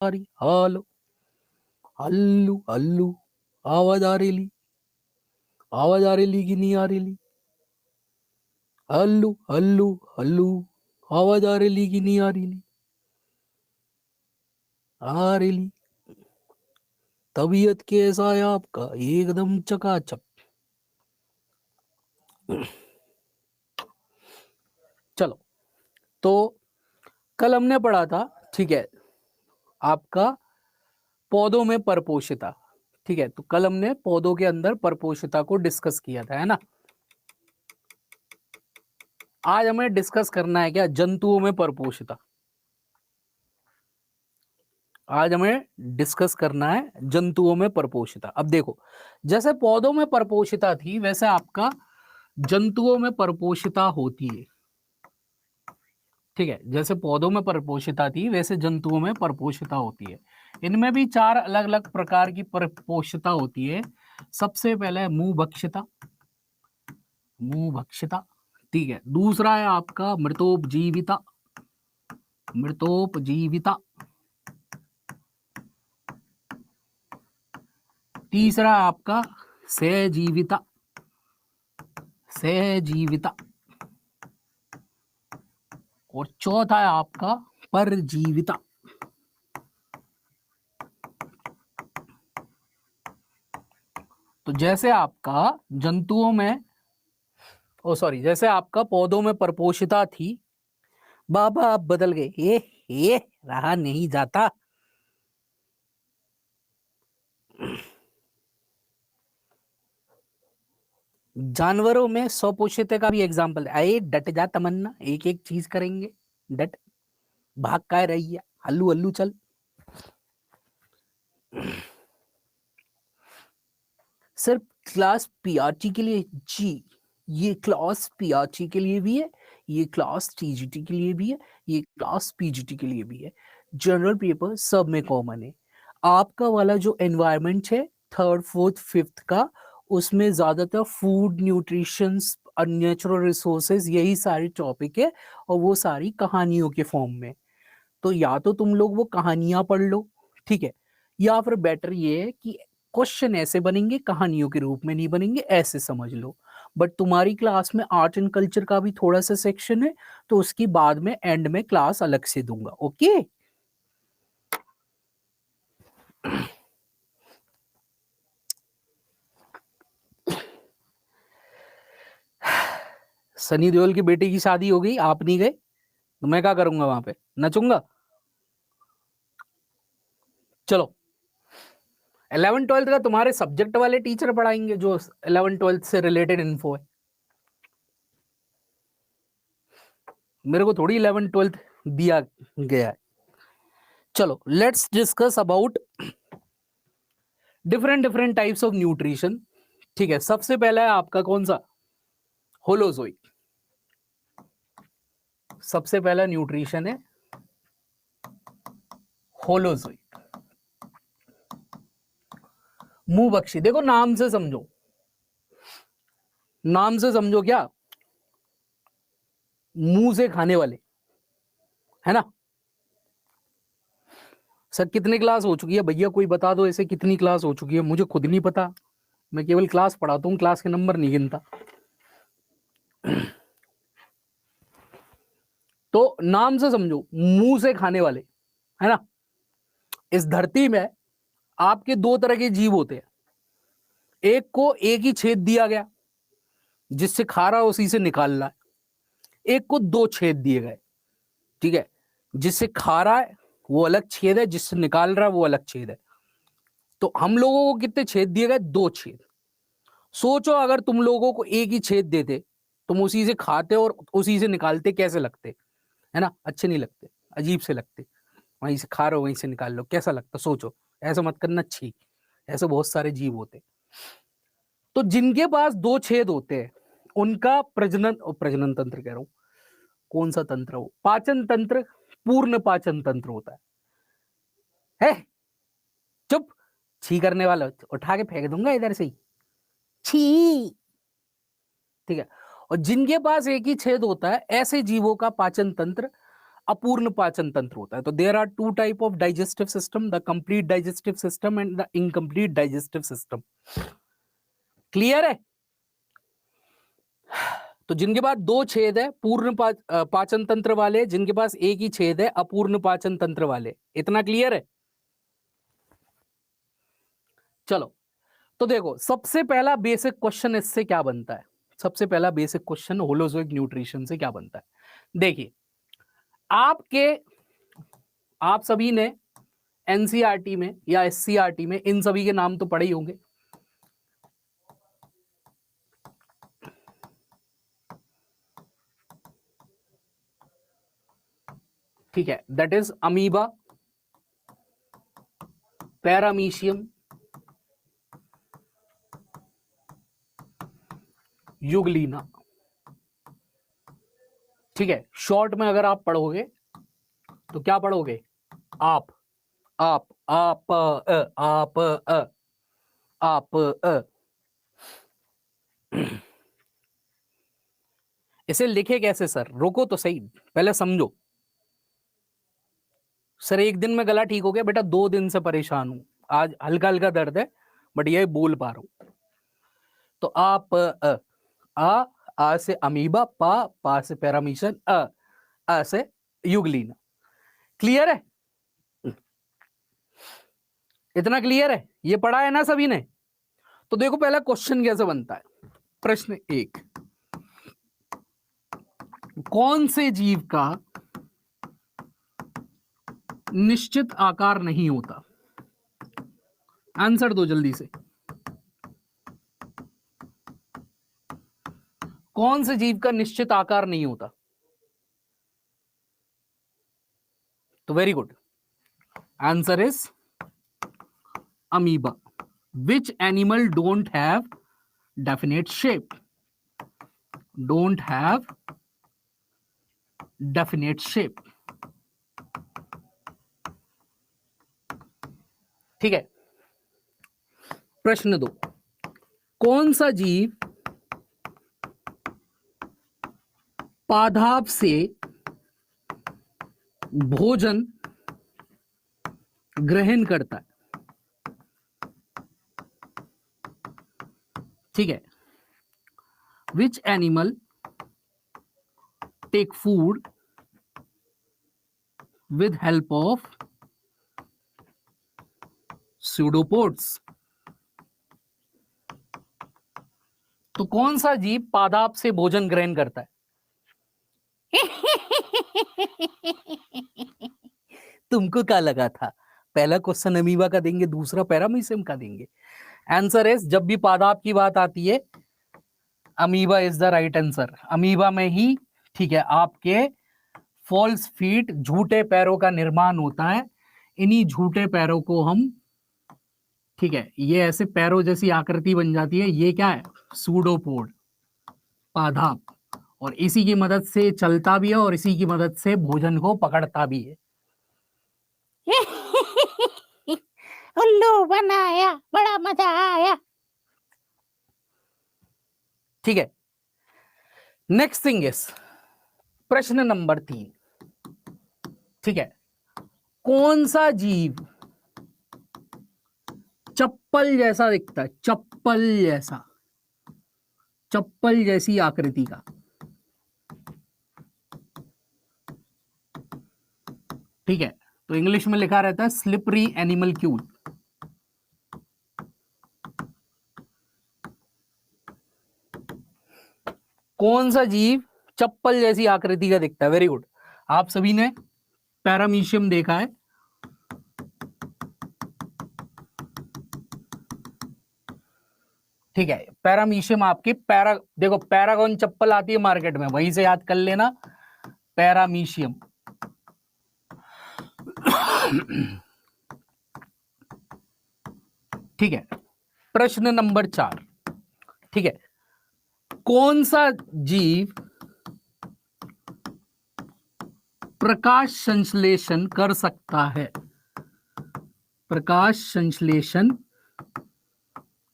रही, हलो हल्लू हल्लू, आवाज आ रही, आवाज आ रही कि नहीं आ रही? हल्लू हल्लू हल्लू, आवाज आ रही कि नहीं आ रही? आ रही। तबीयत कैसा है आपका? एकदम चकाचक। चलो, तो कल हमने पढ़ा था, ठीक है, आपका पौधों में परपोषिता। ठीक है, तो कल हमने पौधों के अंदर परपोषिता को डिस्कस किया था, है ना। आज हमें डिस्कस करना है क्या, जंतुओं में परपोषिता। आज हमें डिस्कस करना है जंतुओं में परपोषिता। अब देखो, जैसे पौधों में परपोषिता थी वैसे आपका जंतुओं में परपोषिता होती है। ठीक है, जैसे पौधों में परपोषिता थी वैसे जंतुओं में परपोषिता होती है। इनमें भी चार अलग अलग प्रकार की परपोषिता होती है। सबसे पहले मुंहभक्षिता, मुंहभक्षिता। ठीक है, दूसरा है आपका मृतोपजीविता, मृतोपजीविता। तीसरा आपका सहजीविता, सहजीविता। और चौथा है आपका परजीविता। तो जैसे आपका जंतुओं में, ओ सॉरी, जैसे आपका पौधों में परपोषिता थी, बाबा आप बदल गए, ये रहा नहीं जाता। जानवरों में स्वपोषित का भी एग्जाम्पल, आए डट जा तमन्ना, एक एक चीज करेंगे, डट, भाग का रही है, हल्लू हल्लू चल। सिर्फ क्लास पीआरटी के लिए जी, ये क्लास पीआरटी के लिए भी है, ये क्लास टीजीटी के लिए भी है, ये क्लास पीजीटी के लिए भी है। जनरल पेपर सब में कॉमन है। आपका वाला जो एनवायरनमेंट है थर्ड फोर्थ फिफ्थ का, उसमें ज्यादातर फूड, न्यूट्रिशन, नेचुरल रिसोर्सेज, यही सारी टॉपिक है, और वो सारी कहानियों के फॉर्म में। तो या तो तुम लोग वो कहानियां पढ़ लो, ठीक है, या फिर बेटर ये है कि क्वेश्चन ऐसे बनेंगे, कहानियों के रूप में नहीं बनेंगे, ऐसे समझ लो। बट तुम्हारी क्लास में आर्ट एंड कल्चर का भी थोड़ा सा सेक्शन है, तो उसकी बाद में एंड में क्लास अलग से दूंगा, ओके। सनी देओल की बेटी की शादी हो गई, आप नहीं गए, तो मैं क्या करूंगा वहां पे, नचूंगा। चलो, 11th 12th का तुम्हारे सब्जेक्ट वाले टीचर पढ़ाएंगे जो 11th 12th से रिलेटेड इन्फो है। मेरे को थोड़ी 11th 12th दिया गया है। चलो, let's discuss about different different types of nutrition. ठीक है, सबसे पहला है आपका कौन सा, होलोजोइक। सबसे पहला न्यूट्रिशन है होलोजोइक, मुंह बख्शी। देखो नाम से समझो, नाम से समझो क्या, मुंह से खाने वाले, है ना। सर कितनी क्लास हो चुकी है भैया, कोई बता दो ऐसे, कितनी क्लास हो चुकी है, मुझे खुद नहीं पता, मैं केवल क्लास पढ़ाता हूं, क्लास के नंबर नहीं गिनता। तो नाम से समझो, मुंह से खाने वाले, है ना। इस धरती में आपके दो तरह के जीव होते हैं, एक को एक ही छेद दिया गया जिससे खा रहा है उसी से निकाल रहा है, एक को दो छेद दिए गए, ठीक है, जिससे खा रहा है वो अलग छेद है, जिससे निकाल रहा है वो अलग छेद है। तो हम लोगों को कितने छेद दिए गए, दो छेद। सोचो अगर तुम लोगों को एक ही छेद देते, तुम उसी से खाते और उसी से निकालते, कैसे लगते, है ना, अच्छे नहीं लगते, अजीब से लगते। वहीं से खा रहे हो वहीं से निकाल लो, कैसा लगता, सोचो, ऐसा मत करना, छी। ऐसे बहुत सारे जीव होते। तो जिनके पास दो छेद होते हैं उनका प्रजनन, और प्रजनन तंत्र कह रहा हूं, कौन सा तंत्र हो, पाचन तंत्र, पूर्ण पाचन तंत्र होता है। चुप, छी करने वाला उठा के फेंक दूंगा इधर से ही, छी। ठीक है, और जिनके पास एक ही छेद होता है ऐसे जीवों का पाचन तंत्र अपूर्ण पाचन तंत्र होता है। तो there are two type of digestive system, the complete digestive system and the incomplete digestive system. Clear है? तो जिनके पास दो छेद है पूर्ण पाचन तंत्र वाले, जिनके पास एक ही छेद है अपूर्ण पाचन तंत्र वाले, इतना क्लियर है? चलो, तो देखो सबसे पहला बेसिक क्वेश्चन इससे क्या बनता है, सबसे पहला बेसिक क्वेश्चन होलोजोइक न्यूट्रिशन से क्या बनता है। देखिए, आप सभी ने एनसीईआरटी में या एससीईआरटी में इन सभी के नाम तो पढ़े ही होंगे। ठीक है, that is amoeba, paramecium, euglena. ठीक है, शॉर्ट में अगर आप पढ़ोगे तो क्या पढ़ोगे? आप आप आप आप आप इसे लिखे कैसे सर? रुको तो सही, पहले समझो। सर एक दिन में गला ठीक हो गया? बेटा 2 दिन से परेशान हूं, आज हल्का हल्का दर्द है बट ये बोल पा रहा हूं। तो आप आ से अमीबा, पा से पैरामीशियम, अ से युगलीना। क्लियर है? इतना क्लियर है? ये पढ़ा है ना सभी ने? तो देखो पहला क्वेश्चन कैसे बनता है। प्रश्न 1, कौन से जीव का निश्चित आकार नहीं होता? आंसर दो जल्दी से। कौन से जीव का निश्चित आकार नहीं होता? तो very good, answer is amoeba. Which animal don't have definite shape? Don't have definite shape. ठीक है, प्रश्न 2, कौन सा जीव पादाप से भोजन ग्रहण करता है? ठीक है, which animal take food with help of pseudopods? तो कौन सा जीव पादाप से भोजन ग्रहण करता है? तुमको क्या लगा था पहला क्वेश्चन अमीबा का देंगे, दूसरा पैरामीशियम का देंगे? आंसर इज, जब भी पादाप की बात आती है amoeba is the right answer. Amoeba में ही, ठीक है, आपके फॉल्स फीट, झूठे पैरों का निर्माण होता है। इन्हीं झूठे पैरों को हम, ठीक है, ये ऐसे पैरों जैसी आकृति बन जाती है, ये क्या है? सूडोपोड, पादाप। और इसी की मदद से चलता भी है और इसी की मदद से भोजन को पकड़ता भी है। उल्लू बनाया, बड़ा मजा आया। ठीक है, नेक्स्ट थिंग इज प्रश्न नंबर 3। ठीक है, कौन सा जीव चप्पल जैसा दिखता है? चप्पल जैसा, चप्पल जैसी आकृति का। ठीक है, तो इंग्लिश में लिखा रहता है स्लिपरी एनिमलक्यूल। कौन सा जीव चप्पल जैसी आकृति का दिखता है? वेरी गुड, आप सभी ने पैरामीशियम देखा है। ठीक है, पैरामीशियम आपकी देखो पैरागॉन चप्पल आती है मार्केट में, वहीं से याद कर लेना, पैरामीशियम। ठीक है, प्रश्न नंबर 4। ठीक है, कौन सा जीव प्रकाश संश्लेषण कर सकता है? प्रकाश संश्लेषण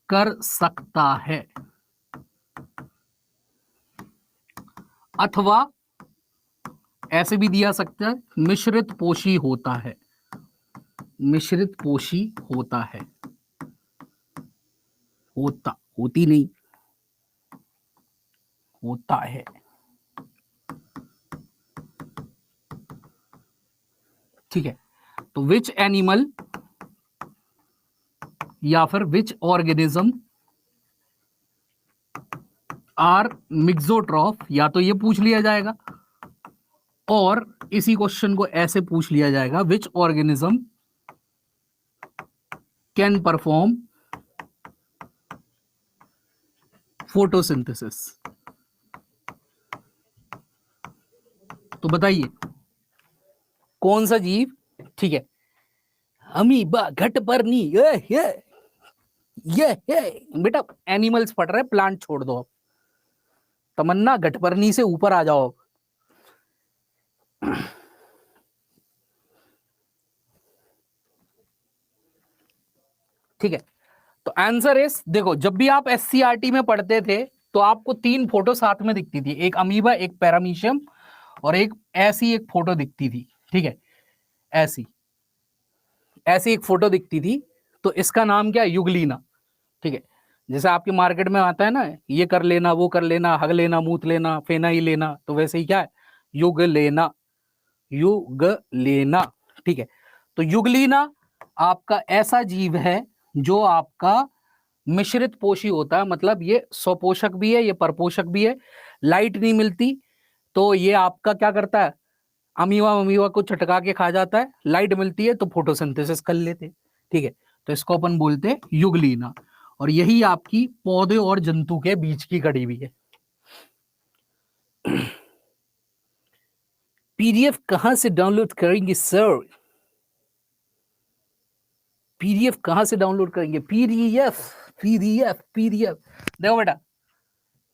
कर सकता है अथवा ऐसे भी दिया सकता है मिश्रित पोषी होता है, मिश्रित पोषी होता है, होता, होती नहीं, होता है। ठीक है, तो विच एनिमल या फिर विच ऑर्गेनिज्म आर मिक्सोट्रॉफ, या तो ये पूछ लिया जाएगा और इसी क्वेश्चन को ऐसे पूछ लिया जाएगा, which organism can perform photosynthesis. तो बताइए कौन सा जीव, ठीक है, अमीबा, घटपर्णी, ये बेटा एनिमल्स पढ़ रहे, प्लांट छोड़ दो अब। तमन्ना घटपर्णी से ऊपर आ जाओ अब। ठीक है, तो आंसर इज, देखो जब भी आप एससीईआरटी में पढ़ते थे तो आपको तीन फोटो साथ में दिखती थी, एक अमीबा, एक पैरामीशियम और एक ऐसी एक फोटो दिखती थी। ठीक है, ऐसी ऐसी एक फोटो दिखती थी, तो इसका नाम क्या है, युगलीना। ठीक है, जैसे आपके मार्केट में आता है ना, ये कर लेना, वो कर लेना, हग लेना, मूत लेना, फेना ही लेना, तो वैसे ही क्या है, युग लेना, युग लेना। ठीक है, तो युगलीना आपका ऐसा जीव है जो आपका मिश्रित पोषी होता है, मतलब ये स्वपोषक भी है, ये परपोषक भी है। लाइट नहीं मिलती तो ये आपका क्या करता है, अमीवा अमीवा को चटका के खा जाता है, लाइट मिलती है तो फोटोसिंथेसिस कर लेते हैं। ठीक है, तो इसको अपन बोलते हैं युगलीना, और यही आपकी पौधे और जंतु के बीच की कड़ी भी है। पीडीएफ कहां से डाउनलोड करेंगे सर, पीडीएफ कहां से डाउनलोड करेंगे, पीडीएफ पीडीएफ पीडीएफ। देखो बेटा,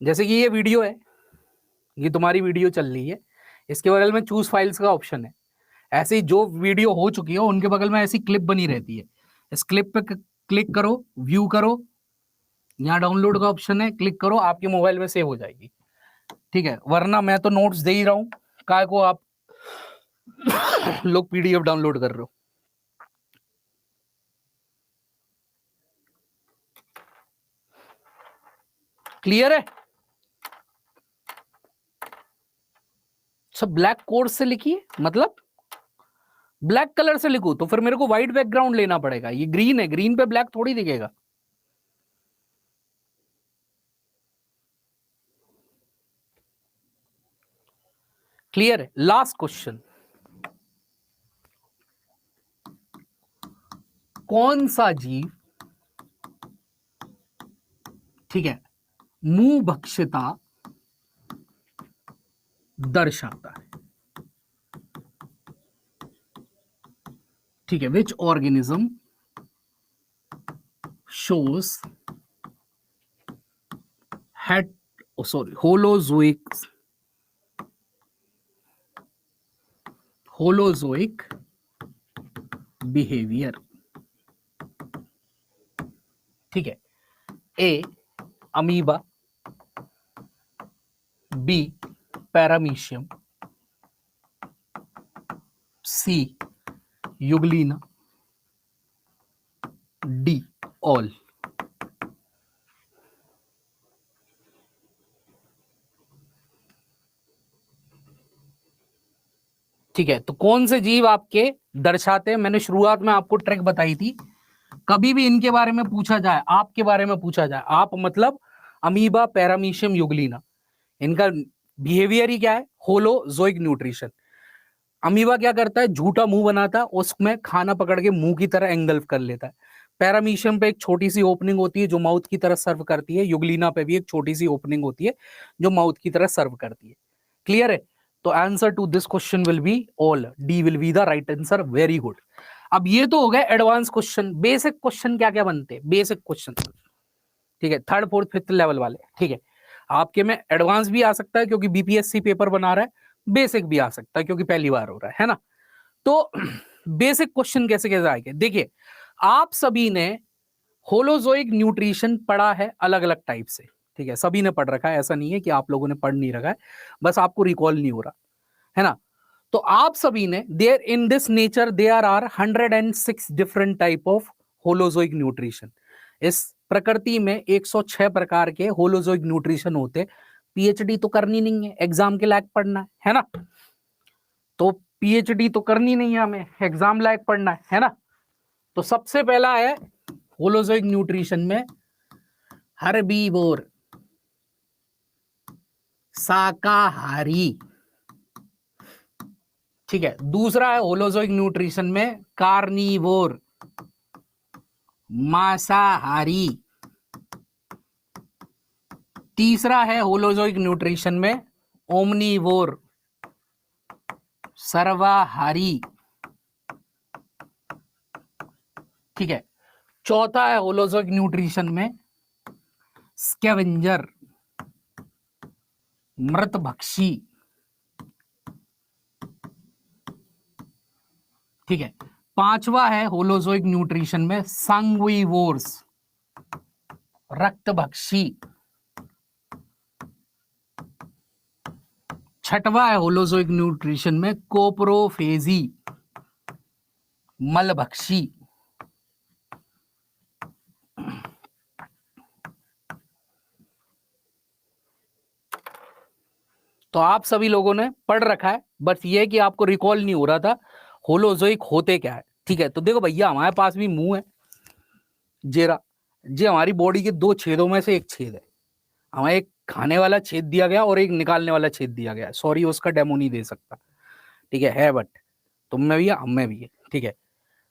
जैसे कि ये वीडियो है, ये तुम्हारी वीडियो चल रही है, इसके बगल में चूज फाइल्स का ऑप्शन है। ऐसे ही जो वीडियो हो चुकी है उनके बगल में ऐसी क्लिप बनी रहती है, इस क्लिप पे क्लिक करो, व्यू करो, यहाँ डाउनलोड का ऑप्शन है, क्लिक करो, आपके मोबाइल में सेव हो जाएगी। ठीक है, वरना मैं तो नोट्स दे ही रहा हूं, काय को आप लोग पीडीएफ डाउनलोड कर रहे हो। क्लियर है, सब ब्लैक कोड से लिखिए, मतलब ब्लैक कलर से लिखो तो फिर मेरे को व्हाइट बैकग्राउंड लेना पड़ेगा, ये ग्रीन है, ग्रीन पे ब्लैक थोड़ी दिखेगा। क्लियर है, लास्ट क्वेश्चन, कौन सा जीव, ठीक है, मुंह भक्षिता दर्शाता है। ठीक है, which organism shows hate holozoic behaviour. ठीक है, ए अमीबा, बी पैरामीशियम, सी युगलीना, डी ऑल। ठीक है, तो कौन से जीव आपके दर्शाते हैं, मैंने शुरुआत में आपको ट्रिक बताई थी, कभी भी इनके बारे में पूछा जाए, आपके बारे में पूछा जाए, आप मतलब अमीबा, पैरामीशियम, युगलीना, इनका बिहेवियर ही क्या है, होलोजोइक न्यूट्रिशन। अमीबा क्या करता है, झूठा मुंह बनाता है, उसमें खाना पकड़ के मुंह की तरह एंगल्फ कर लेता है। पैरामीशियम पे एक छोटी सी ओपनिंग होती है जो माउथ की तरह सर्व करती है, युगलीना पे भी एक छोटी सी ओपनिंग होती है जो माउथ की तरह सर्व करती है। क्लियर है, तो answer to this question will be all, D will be the right answer. Very good. अब ये तो हो गया एडवांस क्वेश्चन, बेसिक क्वेश्चन क्या क्या बनते हैं, बेसिक क्वेश्चन। ठीक है, थर्ड फोर्थ फिफ्थ लेवल वाले। ठीक है, आपके में एडवांस भी आ सकता है क्योंकि बीपीएससी पेपर बना रहा है, बेसिक भी आ सकता है क्योंकि पहली बार हो रहा है ना। तो बेसिक क्वेश्चन कैसे कैसे आएंगे, देखिए आप सभी ने होलोजोइक न्यूट्रिशन पढ़ा है अलग अलग टाइप से। ठीक है, सभी ने पढ़ रखा है, ऐसा नहीं है कि आप लोगों ने पढ़ नहीं रखा है, बस आपको रिकॉल नहीं हो रहा है ना। तो आप सभी ने there in this nature there are 106 different type of holozoic nutrition. इस प्रकृति में 106 प्रकार के होलोजोइक न्यूट्रिशन होते। पीएचडी तो करनी नहीं है, एग्जाम के लायक पढ़ना है ना। तो पीएचडी तो करनी नहीं है हमें, एग्जाम लायक पढ़ना है ना। तो सबसे पहला है होलोजोइक न्यूट्रिशन में हर्बीवोर, शाकाहारी। ठीक है, दूसरा है होलोजोइक न्यूट्रिशन में कार्निवोर, मांसाहारी। तीसरा है होलोजोइक न्यूट्रिशन में ओमनीवोर, सर्वाहारी। ठीक है, चौथा है होलोजोइक न्यूट्रिशन में स्कैवेंजर, मृतभक्षी। ठीक है, पांचवा है होलोजोइक न्यूट्रिशन में सांग्विवोर्स, रक्तभक्षी। छठवा है होलोजोइक न्यूट्रिशन में कोप्रोफेजी, मलभक्षी। तो आप सभी लोगों ने पढ़ रखा है, बस ये है कि आपको रिकॉल नहीं हो रहा था होलोजोइक होते क्या है। ठीक है, तो देखो भैया हमारे पास भी मुंह है, जेरा जे हमारी बॉडी के दो छेदों में से एक छेद है। हमें एक खाने वाला छेद दिया गया और एक निकालने वाला छेद दिया गया। सॉरी उसका डेमो नहीं दे सकता, ठीक है बट तुम में भी है, हम में भी है। ठीक है,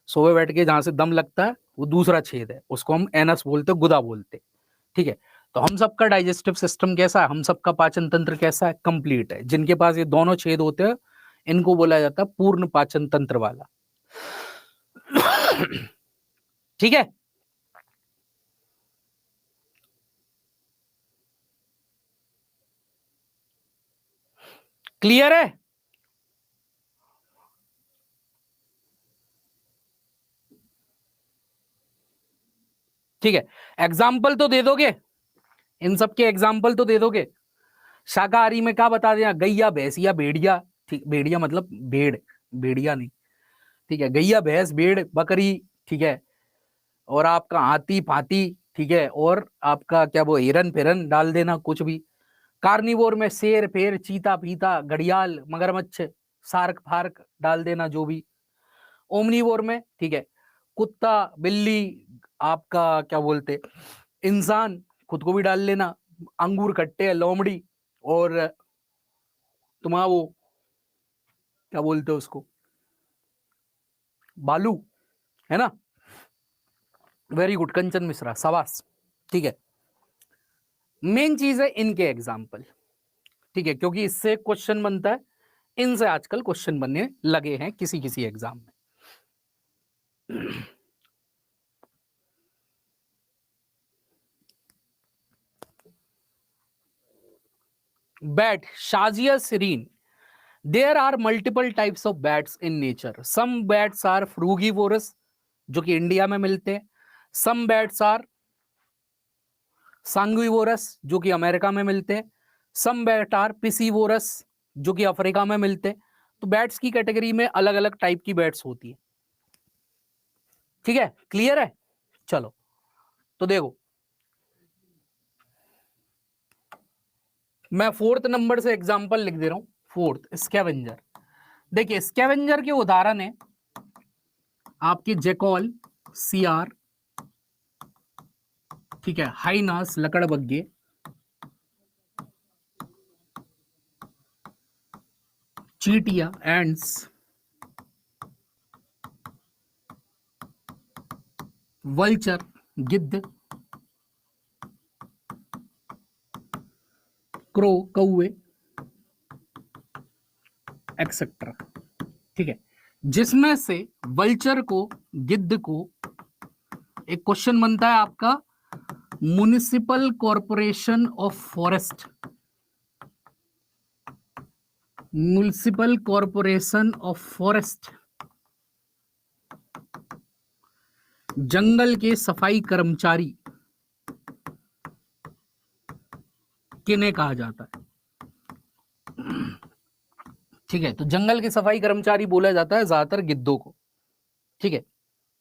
सोए बैठ के जहां से दम लगता है वो दूसरा छेद है, उसको हम एनस बोलते, गुदा बोलते। ठीक है, तो हम सबका डाइजेस्टिव सिस्टम कैसा है, हम सबका पाचन तंत्र कैसा है, कंप्लीट है। जिनके पास ये दोनों छेद होते हैं इनको बोला जाता है पूर्ण पाचन तंत्र वाला। ठीक है, क्लियर है। ठीक है, एग्जाम्पल तो दे दोगे, इन सब के एग्जाम्पल तो दे दोगे। शाकाहारी में क्या बता देना, गैया भैंसिया भेड़िया। ठीक, भेड़िया मतलब भेड़, भेड़िया नहीं। ठीक है, गैया भैंस भेड़ बकरी। ठीक है, और आपका हाथी फाती। ठीक है, और आपका क्या वो हिरन फिरन डाल देना कुछ भी। कार्निवोर में शेर फेर चीता पीता घड़ियाल मगरमच्छ सार्क फार्क डाल देना जो भी। ओमनीवोर में ठीक है कुत्ता बिल्ली, आपका क्या बोलते इंसान, खुद को भी डाल लेना। अंगूर खट्टे लोमड़ी, और तुम्हारा वो क्या बोलते हो उसको, बालू, है ना। वेरी गुड कंचन मिश्रा, शाबाश। ठीक है, मेन चीज है इनके एग्जाम्पल। ठीक है, क्योंकि इससे क्वेश्चन बनता है, इनसे आजकल क्वेश्चन बनने लगे हैं किसी किसी एग्जाम में। Bat, Shazia Sirin. There are multiple types of bats in nature. Some bats are frugivorous, जो कि इंडिया में मिलते हैं। सम बैट्स आर सांग्विवोरस, जो कि अमेरिका में मिलते हैं। सम बैट आर पिसीवोरस, जो कि अफ्रीका में मिलते हैं। तो बैट्स की कैटेगरी में अलग अलग टाइप की बैट्स होती है। ठीक है, क्लियर है। चलो तो देखो, मैं फोर्थ नंबर से एग्जांपल लिख दे रहा हूं। Fourth, scavenger. देखिए स्कैवेंजर के उदाहरण है आपके जेकॉल, सियार, ठीक है, हाइनास लकड़बग्गे, चीटिया एंड्स, वल्चर गिद्ध, क्रो कौवे, एक्सेट्रा। ठीक है, जिसमें से वल्चर को, गिद्ध को, एक क्वेश्चन बनता है आपका municipal corporation of forest, municipal corporation of forest, जंगल के सफाई कर्मचारी किन्हें कहा जाता है। ठीक है, तो जंगल के सफाई कर्मचारी बोला जाता है ज्यादातर गिद्धों को। ठीक है,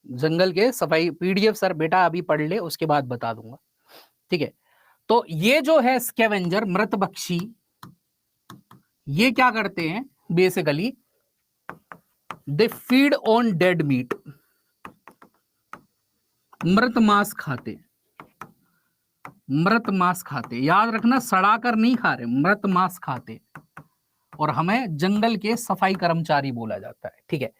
जंगल के सफाई, पीडीएफ सर बेटा अभी पढ़ ले, उसके बाद बता दूंगा। ठीक है, तो ये जो है स्कैवेंजर, मृतभक्षी, ये क्या करते हैं basically, they feed on dead meat, मृत मांस खाते, मृत मांस खाते, याद रखना सड़ा कर नहीं खा रहे, मृत मांस खाते, और हमें जंगल के सफाई कर्मचारी बोला जाता है। ठीक है,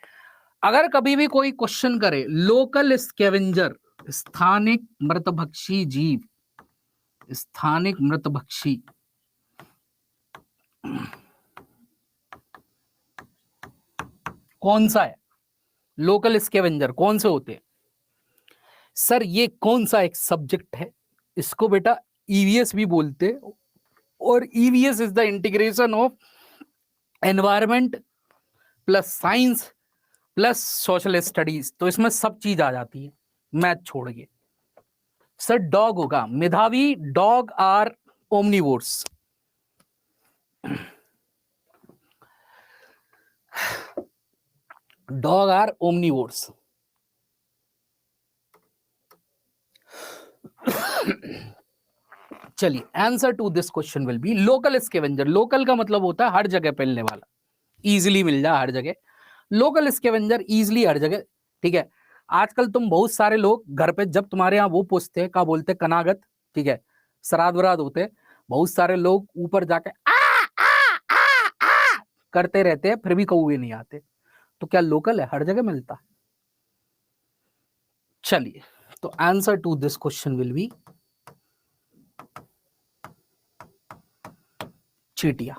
अगर कभी भी कोई क्वेश्चन करे लोकल स्कैवेंजर, स्थानिक मृतभक्षी जीव, स्थानिक मृतभक्षी, कौन सा है लोकल स्कैवेंजर, कौन से होते हैं सर, ये कौन सा एक सब्जेक्ट है, इसको बेटा ईवीएस भी बोलते हैं, और EVS is the integration of environment plus science plus social studies, तो इसमें सब चीज आ जाती है मैथ छोड़ के। सर डॉग होगा मेधावी, dog are omnivores, dog are omnivores. चलिए, answer to this question will be local scavenger. Local का मतलब होता है हर जगह मिलने वाला, इजीली मिल जाए हर जगह, लोकल स्कैवेंजर इजीली हर जगह। ठीक है, आजकल तुम बहुत सारे लोग घर पे जब तुम्हारे यहाँ वो पूछते हैं, क्या बोलते हैं, कनागत, ठीक है, श्राद्ध वराद होते हैं, बहुत सारे लोग ऊपर जाके आ करते रहते हैं, फिर भी कौवे नहीं आते, तो क्या लोकल है, हर जगह मिलता है। चलिए, तो answer to this question will be चीटिया।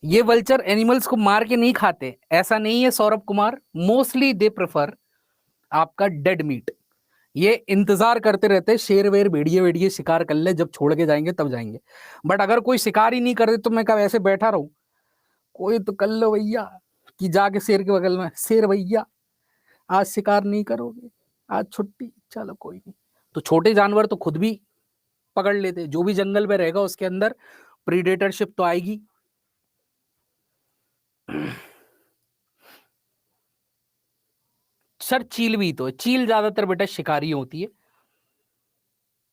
ये वल्चर एनिमल्स को मार के नहीं खाते, ऐसा नहीं है Saurabh Kumar, mostly they prefer आपका डेड मीट। ये इंतजार करते रहते, शेर वेर भेड़िए वेड़िए शिकार कर ले, जब छोड़ के जाएंगे तब जाएंगे। बट अगर कोई शिकार ही नहीं करे तो मैं कब ऐसे बैठा रहूं, कोई तो कर लो भैया, कि जाके शेर के बगल में, शेर भैया आज शिकार नहीं करोगे, आज छुट्टी, चलो कोई नहीं। तो छोटे जानवर तो खुद भी पकड़ लेते, जो भी जंगल में रहेगा उसके अंदर प्रीडेटरशिप तो आएगी। सर चील भी तो है, चील ज्यादातर बेटा शिकारी होती है,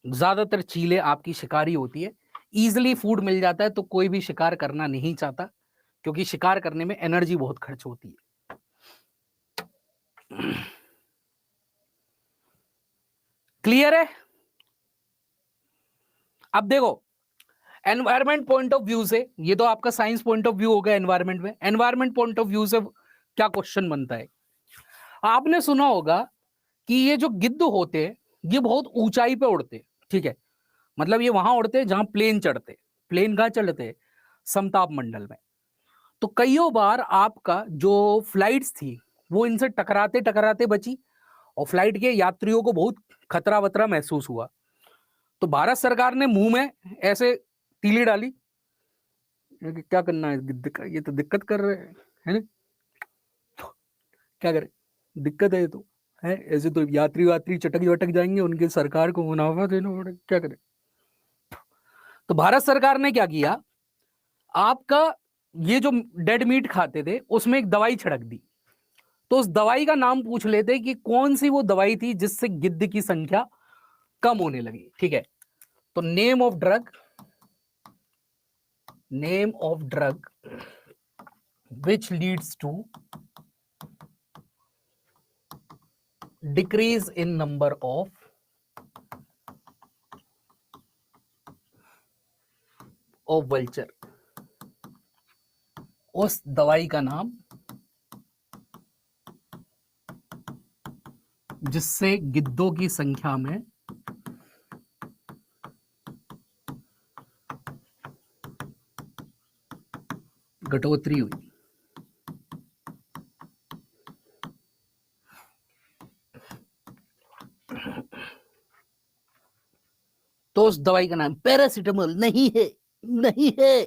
ज्यादातर चीलें आपकी शिकारी होती है, इजिली फूड मिल जाता है तो कोई भी शिकार करना नहीं चाहता, क्योंकि शिकार करने में एनर्जी बहुत खर्च होती है। क्लियर है? अब देखो, एनवायरमेंट पॉइंट ऑफ व्यू से, ये तो आपका साइंस पॉइंट ऑफ व्यू हो गया एनवायरमेंट में, एनवायरमेंट पॉइंट ऑफ व्यू से क्या क्वेश्चन बनता है, आपने सुना होगा कि ये जो गिद्ध होते हैं ये बहुत ऊंचाई पे उड़ते हैं। ठीक है, मतलब ये वहां उड़ते हैं जहां प्लेन चढ़ते, प्लेन कहां चढ़ते, समताप मंडल में। तो कईयों बार आपका जो फ्लाइट्स थी वो इनसे टकराते टकराते बची, और फ्लाइट के यात्रियों को बहुत खतरा वतरा महसूस हुआ, तो भारत सरकार ने मुंह में ऐसे तीली डाली, कि क्या करना है गिद्ध का, ये तो दिक्कत कर रहे हैं, है ना, क्या करें, दिक्कत है ये तो, है ऐसे तो यात्री वात्री चटक वटक जाएंगे, उनके सरकार को मुनाफा देना पड़ेगा, क्या करें। तो भारत सरकार ने क्या किया, आपका ये जो डेड मीट खाते थे उसमें एक दवाई छिड़क दी, तो उस दवाई का नाम पूछ लेते कि कौन सी वो दवाई थी जिससे गिद्ध की संख्या कम होने लगी। ठीक है, तो name of drug, name of drug which leads to decrease in number of vulture, उस दवाई का नाम जिससे गिद्धों की संख्या में घटोतरी हुई। तो उस दवाई का नाम पैरासिटामोल नहीं है, नहीं है।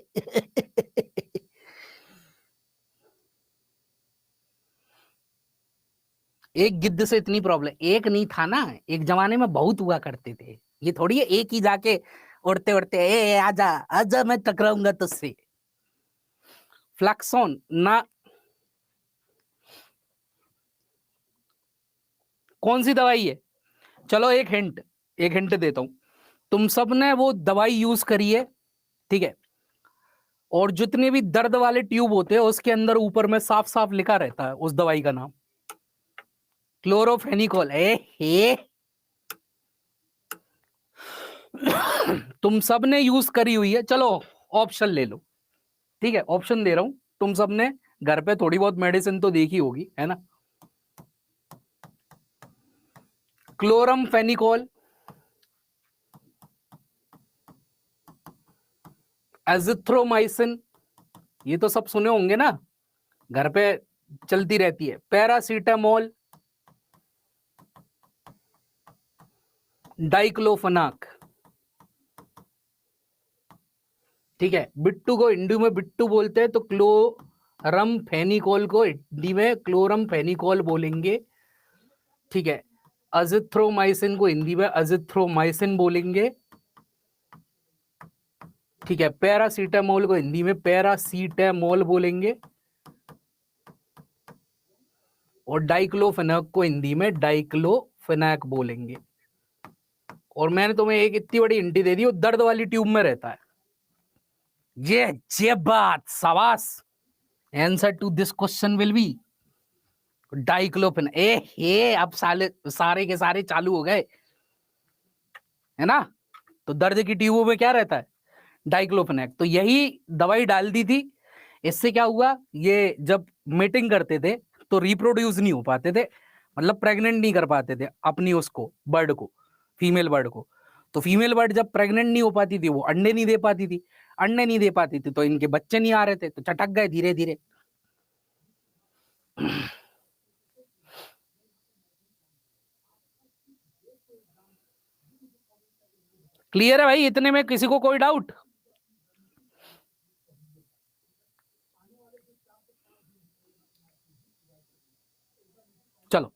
एक गिद्ध से इतनी प्रॉब्लम, एक नहीं था ना, एक जमाने में बहुत हुआ करते थे। ये थोड़ी है एक ही जाके उड़ते उड़ते ए आजा आजा मैं टकराऊंगा तुझसे। फ्लैक्सोन ना, कौन सी दवाई है? चलो एक हिंट देता हूं। तुम सब ने वो दवाई यूज करी है, ठीक है, और जितने भी दर्द वाले ट्यूब होते हैं उसके अंदर ऊपर में साफ साफ लिखा रहता है उस दवाई का नाम, क्लोरोफेनिकोल। ए तुम सब ने यूज करी हुई है। चलो ऑप्शन ले लो, ठीक है, ऑप्शन दे रहा हूं। तुम सब ने घर पे थोड़ी बहुत मेडिसिन तो देखी होगी, है ना? क्लोरम फेनिकोल, एजिथ्रोमाइसिन, ये तो सब सुने होंगे ना, घर पे चलती रहती है। पैरासीटामोल, डाइक्लोफेनाक, ठीक है। बिट्टू को हिंदी में बिट्टू बोलते हैं तो क्लोरम फेनिकोल को हिंदी में क्लोरम फेनिकोल बोलेंगे, ठीक है। अजिथ्रोमाइसिन को हिंदी में अजिथ्रोमाइसिन बोलेंगे, ठीक है। पैरासीटामोल को हिंदी में पैरासीटामोल बोलेंगे, और डाइक्लोफेनाक को हिंदी में डाइक्लोफेनाक बोलेंगे। और मैंने तुम्हें एक इतनी बड़ी हिंट दे दी, वो दर्द वाली ट्यूब में रहता है। ये बात शाबाश। Answer to this question will be diclofenac. अब सारे के सारे चालू हो गए, है ना? तो दर्द की ट्यूबों में क्या रहता है? डाइक्लोफेनाक। तो यही दवाई डाल दी थी। इससे क्या हुआ, ये जब मीटिंग करते थे तो रिप्रोड्यूस नहीं हो पाते थे, मतलब प्रेग्नेंट नहीं कर पाते थे अपनी उसको, बर्ड को, फीमेल बर्ड को। तो फीमेल बर्ड जब प्रेग्नेंट नहीं हो पाती थी, वो अंडे नहीं दे पाती थी, अंडे नहीं दे पाती थी तो इनके बच्चे नहीं आ रहे थे, तो चटक गए धीरे धीरे। क्लियर है भाई? इतने में किसी को कोई डाउट? चलो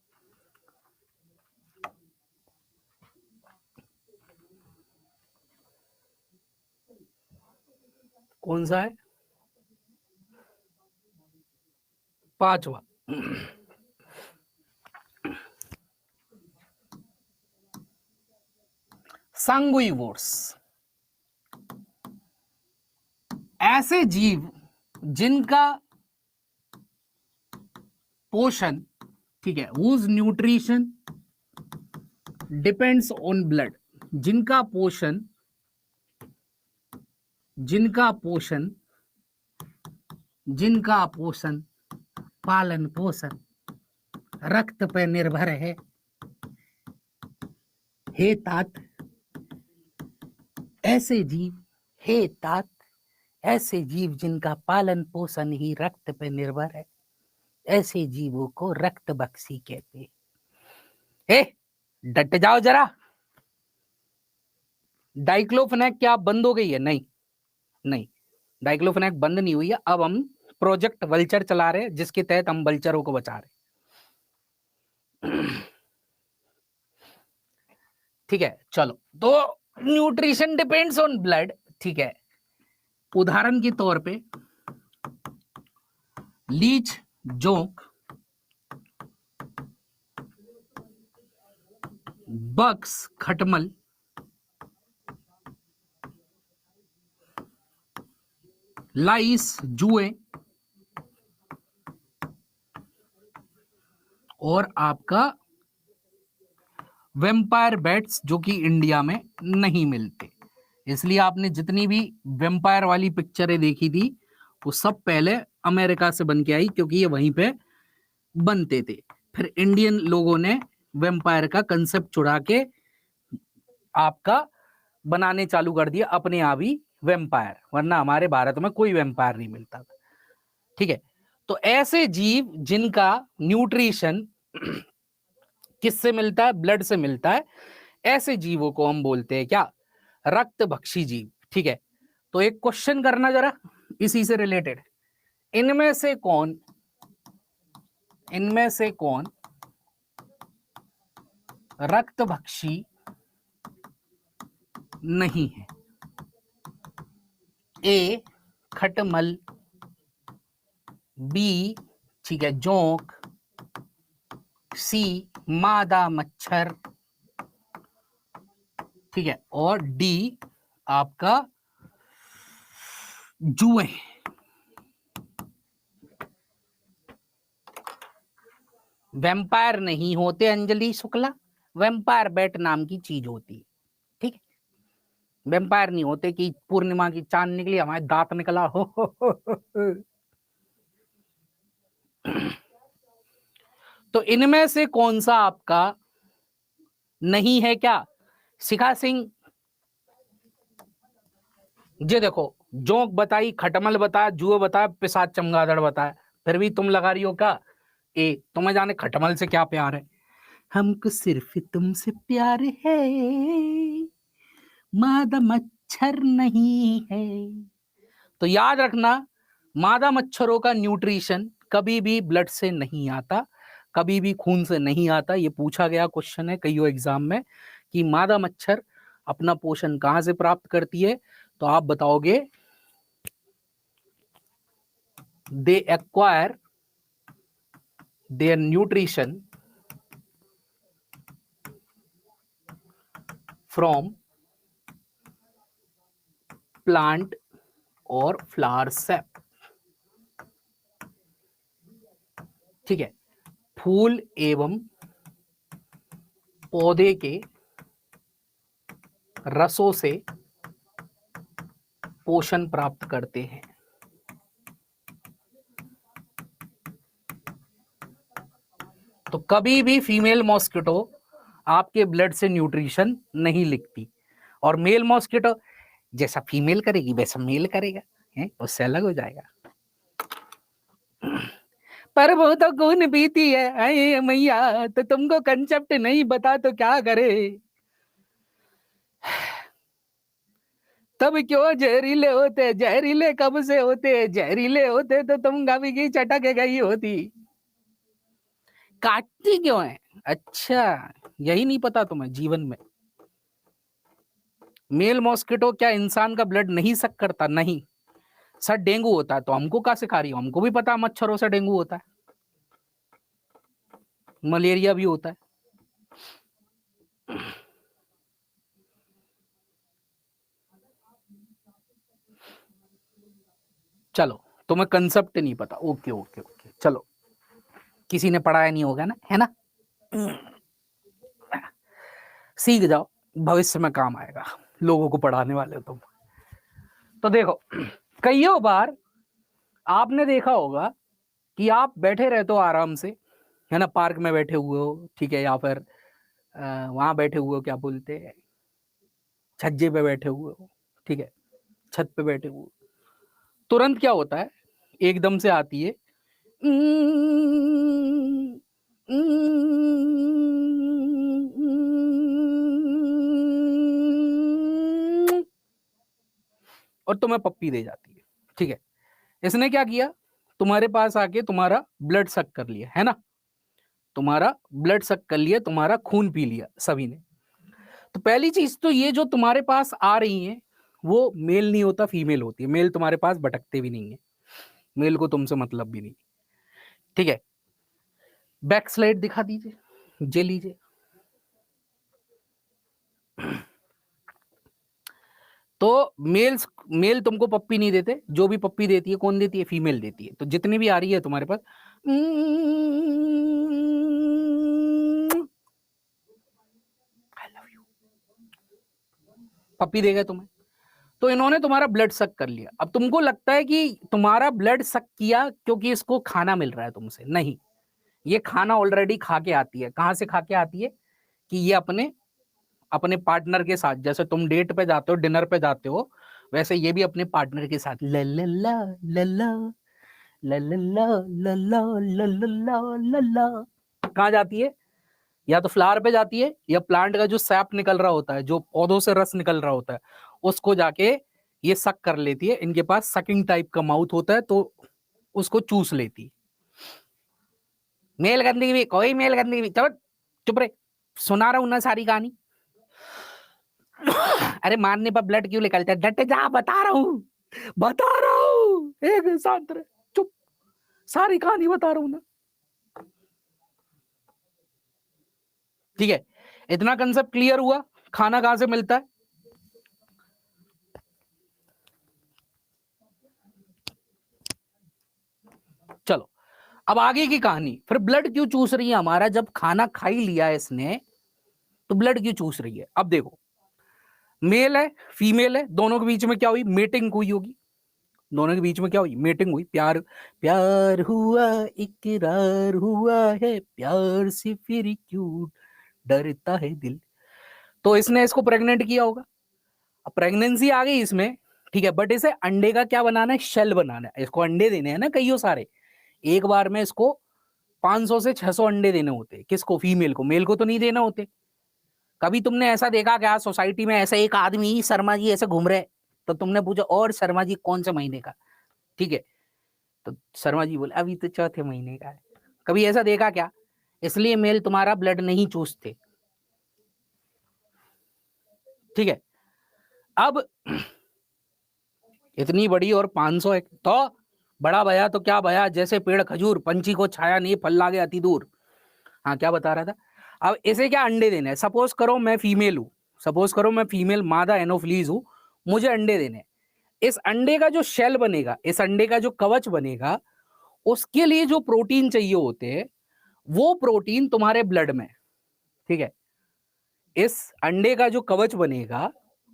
कौन सा है? पांचवा। सांगुइवोर्स, ऐसे जीव जिनका पोषण, ठीक है, whose nutrition depends on blood, जिनका पोषण, जिनका पोषण, जिनका पोषण, पालन पोषण रक्त पर निर्भर है। हे तात ऐसे जीव, हे तात ऐसे जीव जिनका पालन पोषण ही रक्त पर निर्भर है, ऐसे जीवों को रक्त बख्शी कहते हैं। डट जाओ जरा। डाइक्लोफेनाक क्या बंद हो गई है? नहीं नहीं, डाइक्लोफेनाक बंद नहीं हुई है। अब हम प्रोजेक्ट वल्चर चला रहे हैं, जिसके तहत हम वल्चरों को बचा रहे हैं। ठीक है, चलो। तो न्यूट्रिशन डिपेंड्स ऑन ब्लड, ठीक है। उदाहरण के तौर पे लीच, जोंक, बक्स, खटमल, लाइस, जुए, और आपका वेम्पायर बैट्स, जो कि इंडिया में नहीं मिलते। इसलिए आपने जितनी भी वेम्पायर वाली पिक्चरें देखी थी वो सब पहले अमेरिका से बन के आई, क्योंकि ये वहीं पे बनते थे। फिर इंडियन लोगों ने वेम्पायर का कंसेप्ट चुरा के आपका बनाने चालू कर दिया अपने आप ही वेम्पायर, वरना हमारे भारत में कोई वेम्पायर नहीं मिलता था, ठीक है। तो ऐसे जीव जिनका न्यूट्रिशन किससे मिलता है? ब्लड से मिलता है। ऐसे जीवों को हम बोलते हैं क्या? रक्त भक्षी जीव, ठीक है। तो एक क्वेश्चन करना जरा इसी से रिलेटेड। इनमें से कौन रक्तभक्षी नहीं है। ए खटमल, बी ठीक है जोंक, सी मादा मच्छर, ठीक है, और डी आपका जुए। वैम्पायर नहीं होते अंजलि शुक्ला, वैम्पायर बैट नाम की चीज होती है, ठीक है। वैम्पायर नहीं होते कि पूर्णिमा की चांद निकली हमारे दांत निकला हो। तो इनमें से कौन सा आपका नहीं है क्या? शिखा सिंह जी देखो, जोंक बताई, खटमल बताया, जुए बताया, पिशाच चमगादड़ बताया, फिर भी तुम लगा रही हो क्या ए? तुम्हें जाने खटमल से क्या प्यार है। हमको सिर्फ तुमसे प्यार है, मादा मच्छर नहीं है। तो याद रखना, मादा मच्छरों का न्यूट्रिशन कभी भी ब्लड से नहीं आता, कभी भी खून से नहीं आता। ये पूछा गया क्वेश्चन है कईयों एग्जाम में कि मादा मच्छर अपना पोषण कहां से प्राप्त करती है, तो आप बताओगे they acquire their nutrition from plant और फ्लावर सेप, ठीक है, फूल एवं पौधे के रसों से पोषण प्राप्त करते हैं। तो कभी भी फीमेल मॉस्किटो आपके ब्लड से न्यूट्रिशन नहीं लिखती, और मेल मॉस्किटो जैसा फीमेल करेगी वैसा मेल करेगा, है उससे अलग हो जाएगा। पर वो तो खून पीती है मैया, तो तुमको कंसेप्ट नहीं बता तो क्या करे। तब क्यों जहरीले होते, जहरीले कब से होते, जहरीले होते तो तुम कभी की चटक गई होती। काटती क्यों है? अच्छा, यही नहीं पता तुम्हें जीवन में। मेल मॉस्किटो क्या इंसान का ब्लड नहीं सक करता? नहीं। सर डेंगू होता है तो हमको क्या सिखा रही हो, हमको भी पता मच्छरों से डेंगू होता है, मलेरिया भी होता है। चलो, तुम्हें कंसेप्ट नहीं पता, ओके ओके ओके, चलो, किसी ने पढ़ाया नहीं होगा ना, है ना, सीख जाओ, भविष्य में काम आएगा, लोगों को पढ़ाने वाले हो तुम। तो देखो, कईयों बार आपने देखा होगा कि आप बैठे रहते हो आराम से, है ना, पार्क में बैठे हुए हो, ठीक है, या फिर वहां बैठे हुए हो, क्या बोलते हैं, छज्जे पे बैठे हुए हो, ठीक है, छत पे बैठे हुए हो, तुरंत क्या होता है, एकदम से आती है और तुम्हें पप्पी दे जाती है, ठीक है। इसने क्या किया, तुम्हारे पास आके तुम्हारा ब्लड सक कर लिया, है ना, तुम्हारा ब्लड सक कर लिया, तुम्हारा खून पी लिया सभी ने। तो पहली चीज तो ये जो तुम्हारे पास आ रही है वो मेल नहीं होता, फीमेल होती है। मेल तुम्हारे पास भटकते भी नहीं है, मेल को तुमसे मतलब भी नहीं, ठीक है। बैक स्लाइड दिखा दीजिए, जे लीजिए। तो मेल तुमको पप्पी नहीं देते, जो भी पप्पी देती है कौन देती है? फीमेल देती है। तो जितनी भी आ रही है तुम्हारे पास, आई लव यू, पप्पी देगा तुम्हें। तो इन्होंने तुम्हारा ब्लड सक कर लिया। अब तुमको लगता है कि तुम्हारा ब्लड सक किया क्योंकि इसको खाना मिल रहा है तुमसे, नहीं, ये खाना ऑलरेडी खा के आती है। कहां से खा के आती है? कि ये अपने अपने पार्टनर के साथ, जैसे तुम डेट पे जाते हो, डिनर पे जाते हो, वैसे ये भी अपने पार्टनर के साथ ला ला ला ला ला ला ला ला ला ला ला ला ला कहाँ जाती है? या तो फ्लावर पे जाती है, या प्लांट का जो सैप निकल रहा होता है, जो पौधों से रस निकल रहा होता है, उसको जाके ये सक कर लेती है। इनके पास सकिंग टाइप का माउथ होता है, तो उसको चूस लेती। मेल गंदगी भी, कोई मेल गंदगी भी, चुप चुप रहे, सुना रहा हूं ना सारी कहानी। अरे मारने पर ब्लड क्यों निकलता है? डटे जा, बता रहा हूं, बता रहा हूं, एक शांत रहे, चुप, सारी कहानी बता रहा हूं ना। ठीक है, इतना कंसेप्ट क्लियर हुआ, खाना कहां से मिलता है। चलो अब आगे की कहानी, फिर ब्लड क्यों चूस रही है हमारा, जब खाना खा ही लिया है इसने तो ब्लड क्यों चूस रही है। अब देखो, मेल है फीमेल है, दोनों के बीच में क्या हुई, मेटिंग हुई होगी, दोनों के बीच में क्या हुई, मेटिंग हुई, प्यार प्यार हुआ, इकरार हुआ है, प्यार से फिर क्यों डरता है दिल। तो इसने इसको प्रेग्नेंट किया होगा, अब प्रेगनेंसी आ गई इसमें, ठीक है, बट इसे अंडे का क्या बनाना है, शेल बनाना है, इसको अंडे देने हैं ना कईयों सारे, एक बार में इसको 500 से 600 अंडे देने होते, किसको, फीमेल को, मेल को तो नहीं देना होते। कभी तुमने ऐसा देखा क्या सोसाइटी में ऐसा एक आदमी शर्मा जी ऐसे घूम रहे, तो तुमने पूछा और शर्मा जी कौन से महीने का, ठीक है, तो शर्मा जी बोले अभी तो चौथे महीने का है। कभी ऐसा देखा क्या? इसलिए मेल तुम्हारा ब्लड नहीं चूसते। ठीक है, अब इतनी बड़ी और 500 एक तो बड़ा भया तो क्या भया, जैसे पेड़ खजूर, पंछी को छाया नहीं फल लागे अति दूर। हाँ क्या बता रहा था। अब इसे क्या अंडे देने हैं, सपोज करो मैं फीमेल हूं, सपोज करो मैं फीमेल मादा एनोफिलीज हूं, मुझे अंडे देने हैं। इस अंडे का जो शेल बनेगा, इस अंडे का जो कवच बनेगा, उसके लिए जो प्रोटीन चाहिए होते हैं, वो प्रोटीन तुम्हारे ब्लड में, ठीक है, इस अंडे का जो कवच बनेगा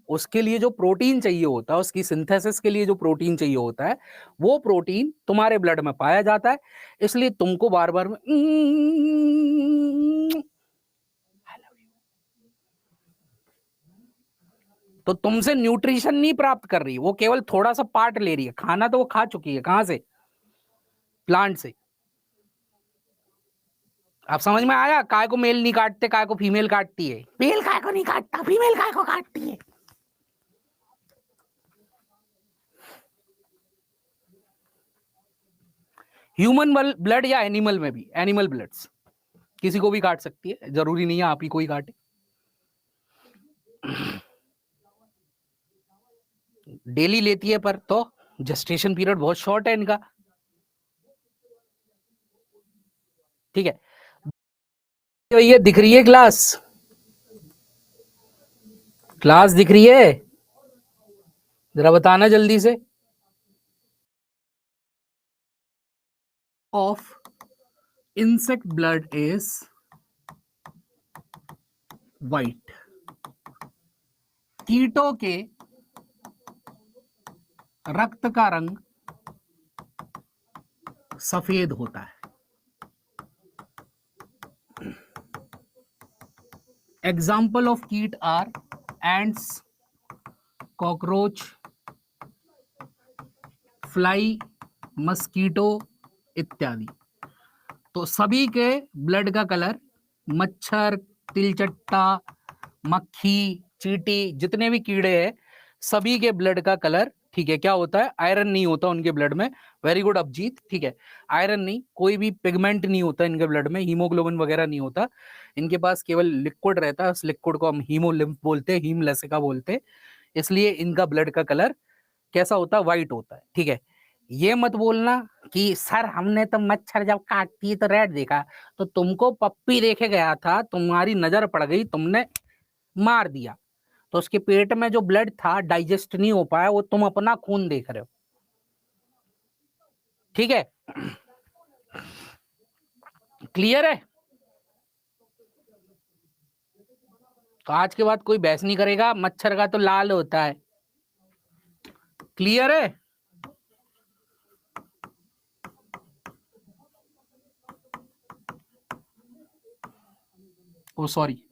उसके लिए जो प्रोटीन चाहिए होता है, उसकी सिंथेसिस के लिए जो प्रोटीन चाहिए होता है, वो प्रोटीन तुम्हारे ब्लड में पाया जाता है। इसलिए तुमको बार बार में तो तुमसे न्यूट्रिशन नहीं प्राप्त कर रही, वो केवल थोड़ा सा पार्ट ले रही है, खाना तो वो खा चुकी है, कहां से, प्लांट से। आप समझ में आया काय को मेल नहीं काटते, काय को फीमेल काटती है, मेल काय को नहीं काटता, फीमेल काय को काटती है। ह्यूमन ब्लड या एनिमल में भी, एनिमल ब्लड्स किसी को भी काट सकती है, जरूरी नहीं है आप ही कोई काटे। डेली लेती है पर तो जेस्टेशन पीरियड बहुत शॉर्ट है इनका। ठीक है, ये दिख रही है क्लास, क्लास दिख रही है, जरा बताना जल्दी से। Of insect blood is white, कीटों के रक्त का रंग सफेद होता है। एग्जाम्पल ऑफ कीट are ants, cockroach, fly, mosquito इत्यादि। तो सभी के ब्लड का कलर, मच्छर, तिलचट्टा, मक्खी, चींटी, जितने भी कीड़े हैं, सभी के ब्लड का कलर, ठीक है, क्या होता है, आयरन नहीं होता उनके ब्लड में। वेरी गुड अभिजीत, ठीक है, आयरन नहीं, कोई भी पिगमेंट नहीं होता इनके ब्लड में, हीमोग्लोबिन वगैरह नहीं होता इनके पास, केवल लिक्विड रहता है, उस लिक्विड को हम हीमोलिम्फ बोलते हैं, हीम लसिका बोलते हैं। इसलिए इनका ब्लड का कलर कैसा होता है, व्हाइट होता है। ठीक है, ये मत बोलना कि सर हमने तो मच्छर जब काटती है तो रेड देखा, तो तुमको पप्पी देखे गया था, तुम्हारी नजर पड़ गई, तुमने मार दिया, तो उसके पेट में जो ब्लड था डाइजेस्ट नहीं हो पाया, वो तुम अपना खून देख रहे हो। ठीक है, क्लियर है। तो आज के बाद कोई बहस नहीं करेगा, मच्छर का तो लाल होता है, क्लियर है। ओ सॉरी,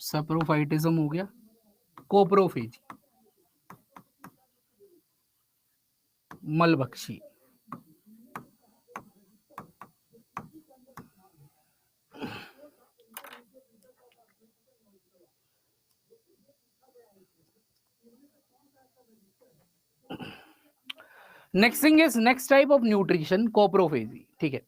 सप्रोफाइटिज्म हो गया, कोप्रोफेजी, मलबख्शी। Next thing is next type of nutrition, coprophagy. ठीक है,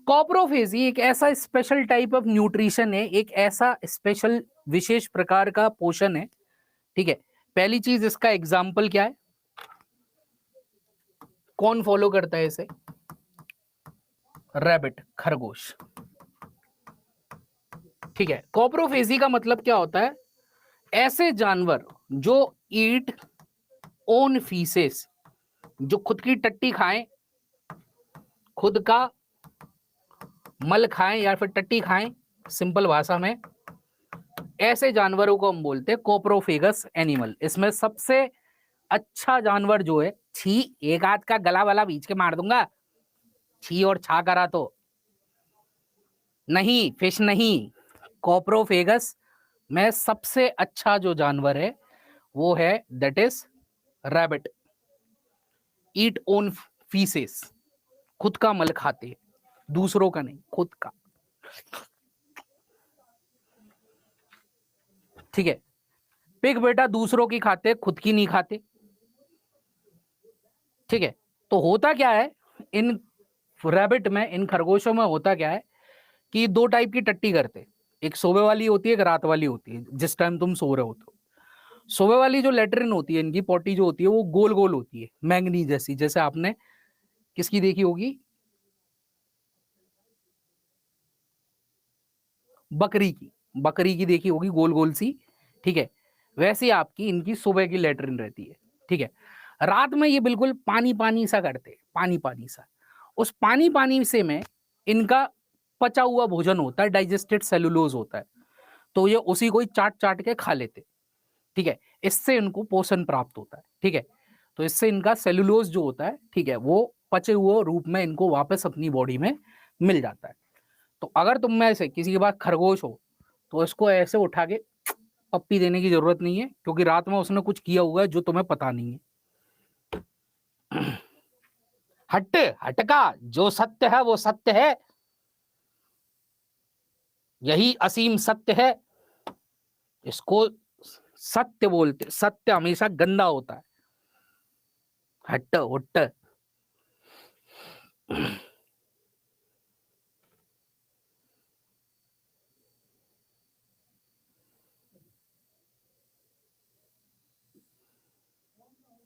कॉप्रोफेजी एक ऐसा स्पेशल टाइप ऑफ न्यूट्रिशन है, एक ऐसा स्पेशल विशेष प्रकार का पोषण है, ठीक है। पहली चीज, इसका एग्जाम्पल क्या है, कौन फॉलो करता है इसे? रैबिट, खरगोश, ठीक है। कॉप्रोफेजी का मतलब क्या होता है? ऐसे जानवर जो ईट ओन फीसेस, जो खुद की टट्टी खाएं, खुद का मल खाएं या फिर टट्टी खाएं, सिंपल भाषा में ऐसे जानवरों को हम बोलते हैं कोप्रोफेगस एनिमल। इसमें सबसे अच्छा जानवर जो है, छी, एक हाथ का गला वाला बीच के मार दूंगा, छी और छा करा तो नहीं, फिश नहीं, कोप्रोफेगस में सबसे अच्छा जो जानवर है वो है that is rabbit. Eat own faeces, खुद का मल खाते हैं, दूसरों का नहीं, खुद का, ठीक है। पिग बेटा दूसरों की खाते, खुद की नहीं खाते, ठीक है। तो होता क्या है इन रैबिट में, इन खरगोशों में होता क्या है कि दो टाइप की टट्टी करते, एक सोवे वाली होती है, एक रात वाली होती है, जिस टाइम तुम सो रहे हो। तो सोवे वाली जो लेटरिन होती है, इनकी पोटी जो होती है वो गोल गोल होती है, मैंगनी जैसी, जैसे आपने किसकी देखी होगी, बकरी की देखी होगी, गोल गोल सी, ठीक है। वैसे आपकी इनकी सुबह की लेटरिन रहती है, ठीक है। रात में ये बिल्कुल पानी पानी सा करते, पानी पानी सा। उस पानी पानी से में इनका पचा हुआ भोजन होता है, डाइजेस्टेड सेलुलोज होता है, तो ये उसी को ही चाट चाट के खा लेते, ठीक है। इससे इनको पोषण प्राप्त होता है, ठीक है। तो इससे इनका सेलुलोज जो होता है, ठीक है, वो पचे हुए रूप में इनको वापस अपनी बॉडी में मिल जाता है। तो अगर तुम में से किसी के पास खरगोश हो तो इसको ऐसे उठा के पप्पी देने की जरूरत नहीं है, क्योंकि रात में उसने कुछ किया हुआ है जो तुम्हें पता नहीं है। हट हटका, जो सत्य है वो सत्य है, यही असीम सत्य है, इसको सत्य बोलते। सत्य हमेशा गंदा होता है। हट उट्ट,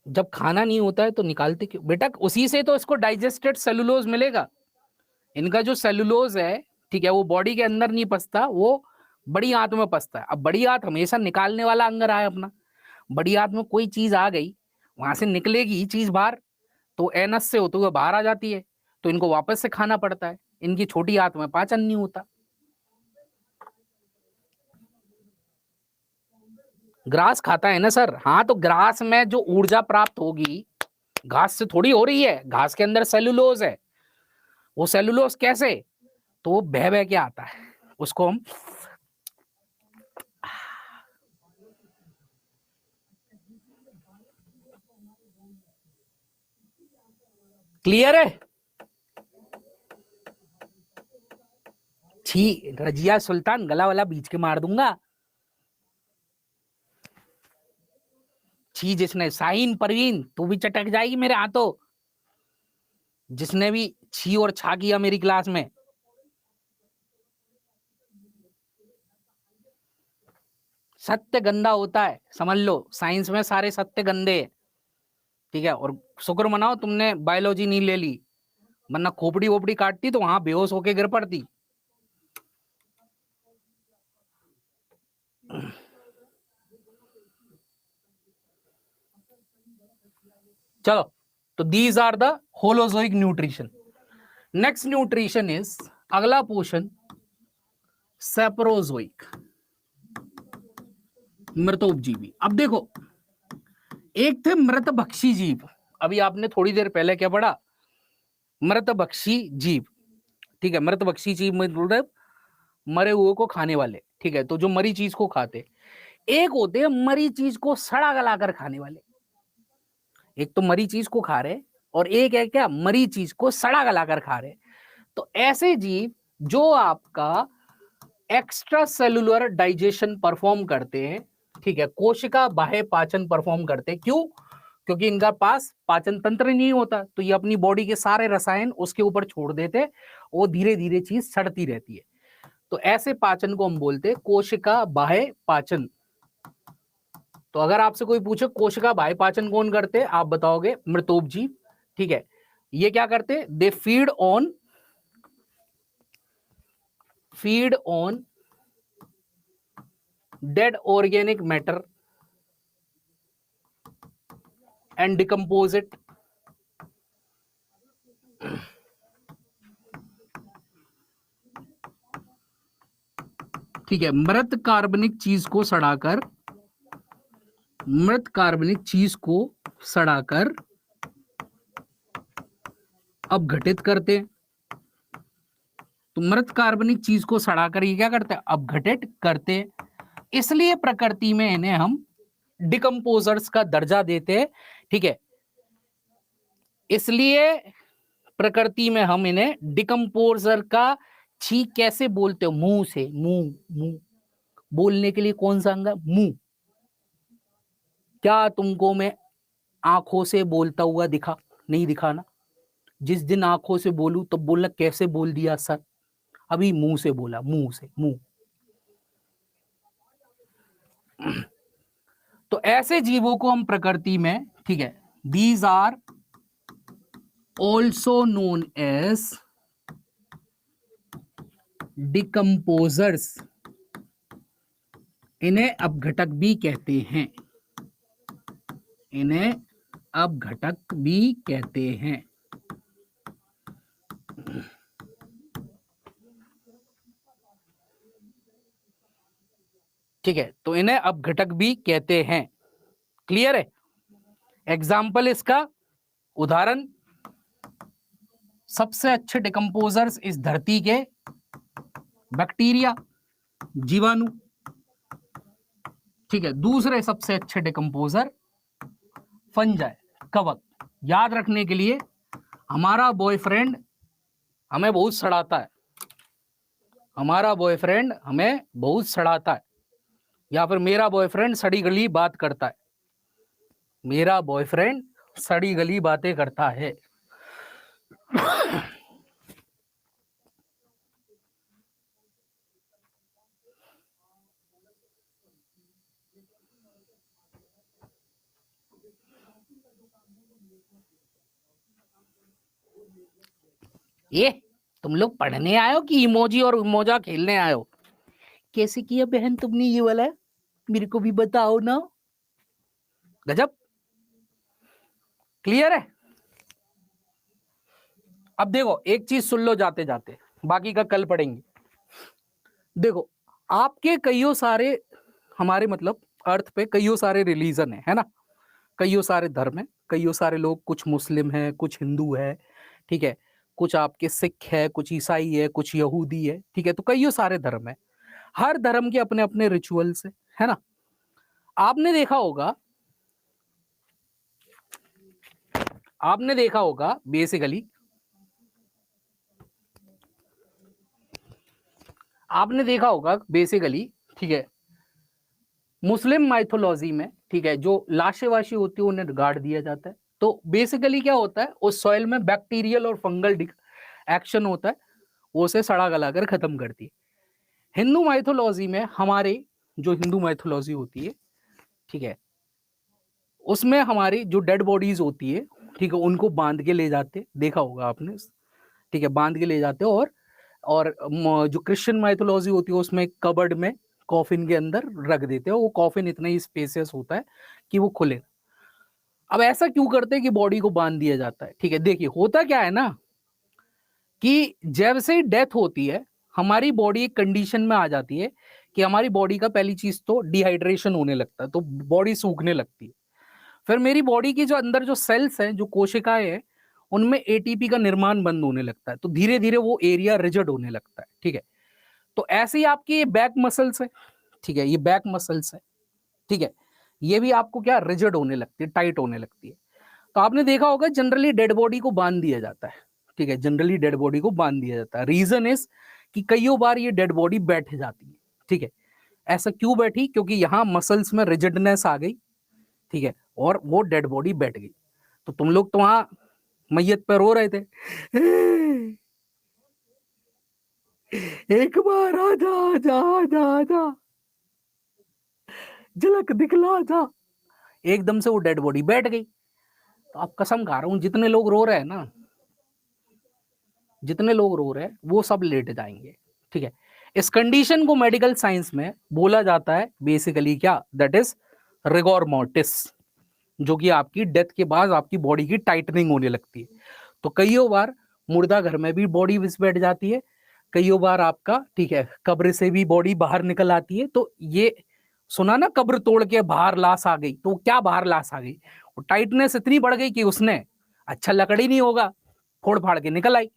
जब खाना नहीं होता है तो निकालते क्यों बेटा? उसी से तो इसको डाइजेस्टेड सेलुलोज मिलेगा। इनका जो सेलुलोज है, ठीक है, वो बॉडी के अंदर नहीं पसता, वो बड़ी आंत में पसता है। अब बड़ी आंत हमेशा निकालने वाला अंग रहा है अपना। बड़ी आंत में कोई चीज आ गई, वहां से निकलेगी चीज बाहर, तो एनस से होते हुए बाहर आ जाती है, तो इनको वापस से खाना पड़ता है। इनकी छोटी आंत में पाचन नहीं होता। ग्रास खाता है ना सर? हाँ, तो ग्रास में जो ऊर्जा प्राप्त होगी घास से थोड़ी हो रही है, घास के अंदर सेलुलोज है। वो सेलुलोज कैसे? तो वो बह बह के आता है, उसको हम क्लियर है? छी, रजिया सुल्तान, गला वाला बीच के मार दूंगा। छी, जिसने साइन परवीन, तू भी चटक जाएगी मेरे हाथों, जिसने भी छी और छा किया मेरी क्लास में। सत्य गंदा होता है, समझ लो, साइंस में सारे सत्य गंदे हैं, ठीक है। और शुक्र मनाओ तुमने बायोलॉजी नहीं ले ली, वरना खोपड़ी वोपड़ी काटती तो वहां बेहोश होके गिर पड़ती। चलो, तो these are the holozoic nutrition. Next nutrition is, अगला पोषण सेप्रोजोइक, मृतोपजीवी। अब देखो, एक थे मृतभक्षी जीव, अभी आपने थोड़ी देर पहले क्या पढ़ा? मृतभक्षी जीव, ठीक है। मृतभक्षी जीव मतलब मरे हुए को खाने वाले, ठीक है। तो जो मरी चीज को खाते, एक होते हैं मरी चीज को सड़ा गला कर खाने वाले। एक तो मरी चीज को खा रहे और एक है क्या, मरी चीज को सड़ा गला कर खा रहे। तो ऐसे जीव जो आपका एक्स्ट्रा सेलुलर डाइजेशन परफॉर्म करते हैं, ठीक है, कोशिका बाह्य पाचन परफॉर्म करते हैं। क्यों? क्योंकि इनका पास पाचन तंत्र नहीं होता, तो ये अपनी बॉडी के सारे रसायन उसके ऊपर छोड़ देते, वो धीरे धीरे चीज सड़ती रहती है। तो ऐसे पाचन को हम बोलते हैं कोशिका बाह्य पाचन। तो अगर आपसे कोई पूछे कोशिका बाह्य पाचन कौन करते, आप बताओगे मृतोपजीव। ठीक है, ये क्या करते, दे feed on dead organic matter and decompose it. ठीक है, मृत कार्बनिक चीज को सड़ाकर अपघटित करते हैं। तो मृत कार्बनिक चीज को सड़ाकर ये क्या करते हैं, अपघटित करते हैं। इसलिए प्रकृति में इन्हें हम डिकम्पोजर्स का दर्जा देते हैं। ठीक है, इसलिए प्रकृति में हम इन्हें डिकम्पोजर का, छी कैसे बोलते हो, मुंह से, मुंह बोलने के लिए कौन सा अंग है, मुंह। क्या तुमको मैं आंखों से बोलता हुआ दिखा, नहीं दिखा ना। जिस दिन आंखों से बोलूं तो बोलना कैसे बोल दिया सर, अभी मुंह से बोला, मुंह से, मुंह। तो ऐसे जीवों को हम प्रकृति में, ठीक है, these are also known as decomposers, इन्हें अपघटक भी कहते हैं, इन्हें अपघटक भी कहते हैं। ठीक है, तो इन्हें अपघटक भी कहते हैं। क्लियर है। एग्जाम्पल इसका, उदाहरण, सबसे अच्छे डिकम्पोजर्स इस धरती के बैक्टीरिया, जीवाणु। ठीक है, दूसरे सबसे अच्छे डिकम्पोजर फंजाई, कवक। याद रखने के लिए, हमारा बॉयफ्रेंड हमें बहुत सड़ाता है, हमारा बॉयफ्रेंड हमें बहुत सड़ाता है, या फिर मेरा बॉयफ्रेंड सड़ी गली बात करता है, मेरा बॉयफ्रेंड सड़ी गली बातें करता है। ये तुम लोग पढ़ने आयो कि इमोजी और इमोजा खेलने आयो? कैसे किया बहन तुमने ये वाला, मेरे को भी बताओ ना। गजब। क्लियर है। अब देखो एक चीज सुन लो जाते जाते, बाकी का कल पढ़ेंगे। देखो आपके कईयों सारे, हमारे मतलब अर्थ पे कईयों सारे रिलीजन है ना, कईयों सारे धर्म है, कईयों सारे लोग, कुछ मुस्लिम है, कुछ हिंदू है, ठीक है, कुछ आपके सिख है, कुछ ईसाई है, कुछ यहूदी है। ठीक है, तो कईयों सारे धर्म है, हर धर्म के अपने अपने रिचुअल्स है ना। आपने देखा होगा, बेसिकली आपने देखा होगा बेसिकली, ठीक है, मुस्लिम माइथोलॉजी में, ठीक है, जो लाशें वाशी होती है उन्हें गाड़ दिया जाता है। तो बेसिकली क्या होता है, उस सॉइल में बैक्टीरियल और फंगल एक्शन होता है, वो उसे सड़ा गला कर खत्म करती है। हिंदू माइथोलॉजी में, हमारे जो हिंदू माइथोलॉजी होती है, ठीक है, उसमें हमारी जो डेड बॉडीज होती है, ठीक है, उनको बांध के ले जाते, देखा होगा आपने, ठीक है, बांध के ले जाते, और जो क्रिश्चियन माइथोलॉजी होती है उसमें कबर्ड में, कॉफिन के अंदर रख देते हैं। वो कॉफिन इतना ही स्पेसियस होता है कि वो खुले। अब ऐसा क्यों करते हैं कि बॉडी को बांध दिया जाता है? ठीक है, देखिए होता क्या है ना, कि जब से ही डेथ होती है, हमारी बॉडी एक कंडीशन में आ जाती है कि हमारी बॉडी का पहली चीज तो डिहाइड्रेशन होने लगता है, तो बॉडी सूखने लगती है। फिर मेरी बॉडी की जो अंदर जो सेल्स हैं, जो कोशिकाएं हैं, उनमें एटीपी का निर्माण बंद होने लगता है, तो धीरे धीरे वो एरिया रिजिड होने लगता है। ठीक है, तो ऐसे ही आपकी ये बैक मसल्स है, ठीक है, ये बैक मसल्स है, ठीक है, ये भी आपको क्या रिजिड होने लगती है, टाइट होने लगती है। तो आपने देखा होगा जनरली डेड बॉडी को बांध दिया जाता है, ठीक है, जनरली डेड बॉडी को बांध दिया जाता है। रीजन इज कि कईयों बार ये डेड बॉडी बैठ जाती है। ठीक है, ऐसा क्यों बैठी? क्योंकि यहाँ मसल्स में रिजिडनेस आ गई, ठीक है, और वो डेड बॉडी बैठ गई। तो तुम लोग तो वहां मैयत पे रो रहे थे, एक बार आजा आजा आजा आजा, झलक दिखला जा। एकदम से वो डेड बॉडी बैठ गई। तो आप कसम खा रहा हूं, जितने लोग रो रहे हैं ना, जितने लोग रो रहे हैं वो सब लेट जाएंगे। ठीक है, इस कंडीशन को मेडिकल साइंस में बोला जाता है बेसिकली क्या, दैट इज रिगोर मोर्टिस, जो कि आपकी डेथ के बाद आपकी बॉडी की टाइटनिंग होने लगती है। तो कईयों बार मुर्दा घर में भी बॉडी विस बैठ जाती है, कईयों बार आपका, ठीक है, कब्र से भी बॉडी बाहर निकल आती है। तो ये सुना ना, कब्र तोड़ के बाहर लाश आ गई, तो क्या बाहर लाश आ गई, वो टाइटनेस इतनी बढ़ गई कि उसने, अच्छा लकड़ी नहीं होगा, फोड़ फाड़ के निकल आई।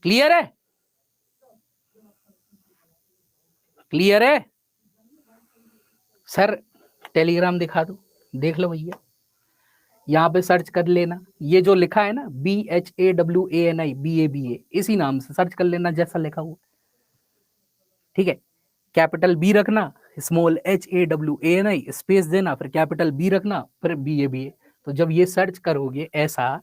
क्लियर है, क्लियर है सर? टेलीग्राम दिखा दो, देख लो भैया, यहाँ पे सर्च कर लेना, ये जो लिखा है ना BHAWANI, इसी नाम से सर्च कर लेना जैसा लिखा हुआ। ठीक है, कैपिटल बी रखना, स्मॉल HAWANI, स्पेस देना, फिर कैपिटल बी रखना, फिर BABA। तो जब ये सर्च करोगे ऐसा,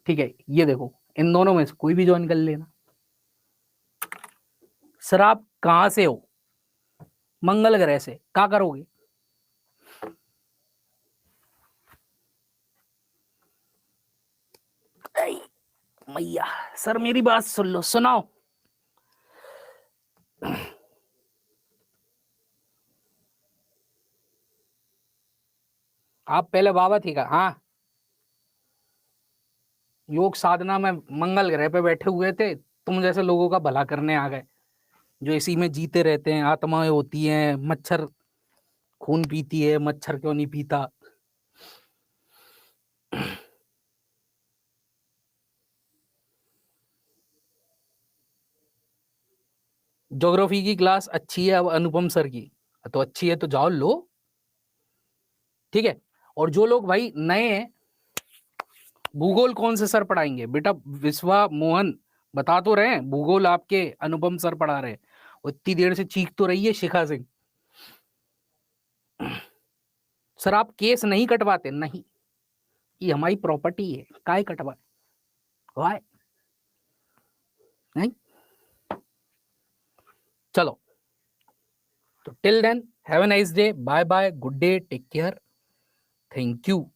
ठीक है, ये देखो, इन दोनों में से कोई भी ज्वाइन कर लेना। सर आप कहां से हो? मंगल ग्रह से, क्या करोगे? मैया, सर मेरी बात सुन लो, सुनाओ। आप पहले बाबा थी का, हाँ, योग साधना में मंगल ग्रह पे बैठे हुए थे, तुम जैसे लोगों का भला करने आ गए, जो इसी में जीते रहते हैं, आत्माएं होती हैं, मच्छर खून पीती है, मच्छर क्यों नहीं पीता? ज्योग्राफी की क्लास अच्छी है अब अनुपम सर की, तो अच्छी है तो जाओ लो। ठीक है, और जो लोग भाई नए हैं, भूगोल कौन से सर पढ़ाएंगे बेटा? विश्वा मोहन बता तो रहे हैं, भूगोल आपके अनुपम सर पढ़ा रहे हैं। इतनी देर से चीख तो रही है शिखा सिंह, सर आप केस नहीं कटवाते? नहीं, ये हमारी प्रॉपर्टी है, काय कटवाए? वाय नहीं? चलो, तो till then have a nice day, bye bye, good day, take care, thank you.